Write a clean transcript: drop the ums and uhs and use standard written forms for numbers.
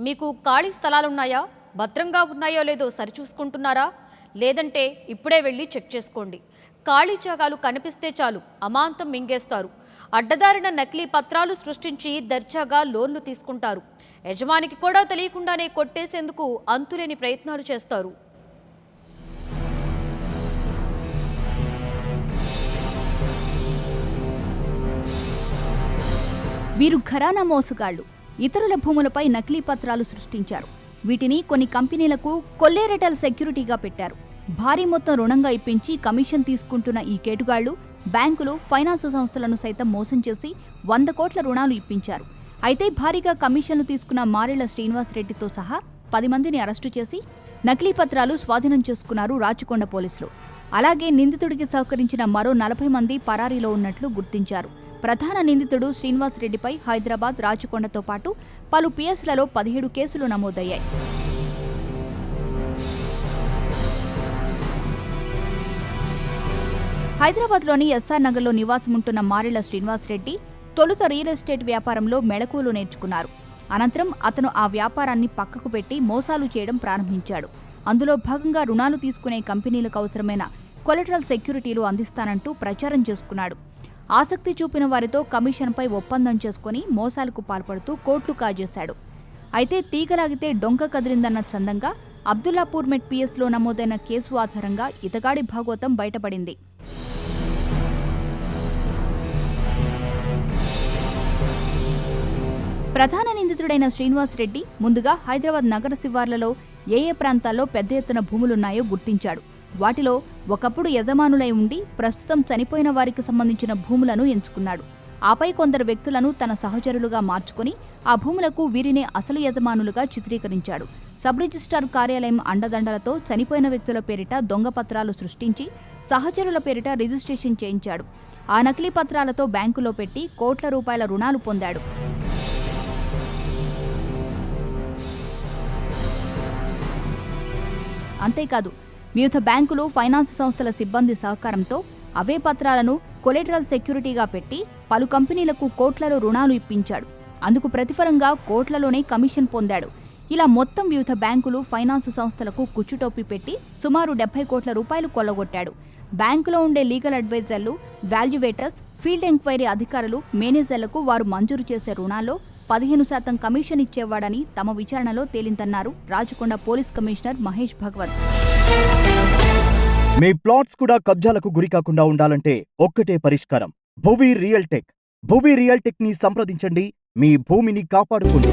మీకు ఖాళీ స్థలాలున్నాయా? భద్రంగా ఉన్నాయో లేదో సరిచూసుకుంటున్నారా? లేదంటే ఇప్పుడే వెళ్ళి చెక్ చేసుకోండి. ఖాళీ జాగాలు కనిపిస్తే చాలు అమాంతం మింగేస్తారు. అడ్డదారిన నకిలీ పత్రాలు సృష్టించి దర్జాగా లోన్లు తీసుకుంటారు. యజమానికి కూడా తెలియకుండానే కొట్టేసేందుకు అంతులేని ప్రయత్నాలు చేస్తారు. వీరు ఘరానా మోసగాళ్లు. ఇతరుల భూములపై నకిలీ పత్రాలు సృష్టించారు. వీటిని కొన్ని కంపెనీలకు కొల్లేరటల్ సెక్యూరిటీగా పెట్టారు. భారీ మొత్తం రుణంగా ఇప్పించి కమిషన్ తీసుకుంటున్న ఈ కేటుగాళ్లు బ్యాంకులు, ఫైనాన్స్ సంస్థలను సైతం మోసం చేసి 100 కోట్ల రుణాలు ఇప్పించారు. అయితే భారీగా కమిషన్లు తీసుకున్న మారెళ్ల శ్రీనివాసరెడ్డితో సహా 10 మందిని అరెస్టు చేసి నకిలీ పత్రాలు స్వాధీనం చేసుకున్నారు రాచకొండ పోలీసులు. అలాగే నిందితుడికి సహకరించిన మరో 40 మంది పరారీలో ఉన్నట్లు గుర్తించారు. ప్రధాన నిందితుడు శ్రీనివాసరెడ్డిపై హైదరాబాద్, రాచకొండతో పాటు పలు పిఎస్లలో 17 కేసులు నమోదయ్యాయి. హైదరాబాద్లోని ఎస్ఆర్ నగర్లో నివాసముంటున్న మారెళ్ల శ్రీనివాసరెడ్డి తొలుత రియల్ ఎస్టేట్ వ్యాపారంలో మెళకువలు నేర్చుకున్నారు. అనంతరం అతను ఆ వ్యాపారాన్ని పక్కకు పెట్టి మోసాలు చేయడం ప్రారంభించాడు. అందులో భాగంగా రుణాలు తీసుకునే కంపెనీలకు అవసరమైన కొలెటరల్ సెక్యూరిటీలు అందిస్తానంటూ ప్రచారం చేసుకున్నాడు. ఆసక్తి చూపిన వారితో కమిషన్పై ఒప్పందం చేసుకుని మోసాలకు పాల్పడుతూ కోట్లు కాజేశాడు. అయితే తీగలాగితే డొంక కదిలిందన్న చందంగా అబ్దుల్లాపూర్ మెట్ పిఎస్లో నమోదైన కేసు ఆధారంగా ఇతగాడి భాగోతం బయటపడింది. ప్రధాన నిందితుడైన శ్రీనివాసరెడ్డి ముందుగా హైదరాబాద్ నగర శివార్లలో ఏ ప్రాంతాల్లో పెద్ద ఎత్తున భూములున్నాయో గుర్తించాడు. వాటిలో ఒకప్పుడు యజమానులై ఉండి ప్రస్తుతం చనిపోయిన వారికి సంబంధించిన భూములను ఎంచుకున్నాడు. ఆపై కొందరు వ్యక్తులను తన సహచరులుగా మార్చుకుని ఆ భూములకు వీరినే అసలు యజమానులుగా చిత్రీకరించాడు. సబ్ రిజిస్ట్రార్ కార్యాలయం అండదండలతో చనిపోయిన వ్యక్తుల పేరిట దొంగ పత్రాలు సృష్టించి సహచరుల పేరిట రిజిస్ట్రేషన్ చేయించాడు. ఆ నకిలీ పత్రాలతో బ్యాంకులో పెట్టి కోట్ల రూపాయల రుణాలు పొందాడు. అంతేకాదు, వివిధ బ్యాంకులు, ఫైనాన్స్ సంస్థల సిబ్బంది సహకారంతో అవే పత్రాలను కొలెటరల్ సెక్యూరిటీగా పెట్టి పలు కంపెనీలకు కోట్లలో రుణాలు ఇప్పించాడు. అందుకు ప్రతిఫలంగా కోట్లలోనే కమిషన్ పొందాడు. ఇలా మొత్తం వివిధ బ్యాంకులు, ఫైనాన్స్ సంస్థలకు కుచ్చుటోపి పెట్టి సుమారు 70 కోట్ల రూపాయలు కొల్లగొట్టాడు. బ్యాంకులో ఉండే లీగల్ అడ్వైజర్లు, వాల్యువేటర్స్, ఫీల్డ్ ఎంక్వైరీ అధికారులు, మేనేజర్లకు వారు మంజూరు చేసే రుణాల్లో 15% కమిషన్ ఇచ్చేవాడని తమ విచారణలో తేలిందన్నారు రాచకొండ పోలీస్ కమిషనర్ మహేష్ భగవత్. మీ ప్లాట్స్ కూడా కబ్జాలకు గురికాకుండా ఉండాలంటే ఒక్కటే పరిష్కారం, భువి రియల్ టెక్. భువి రియల్ టెక్ ని సంప్రదించండి, మీ భూమిని కాపాడుకోండి.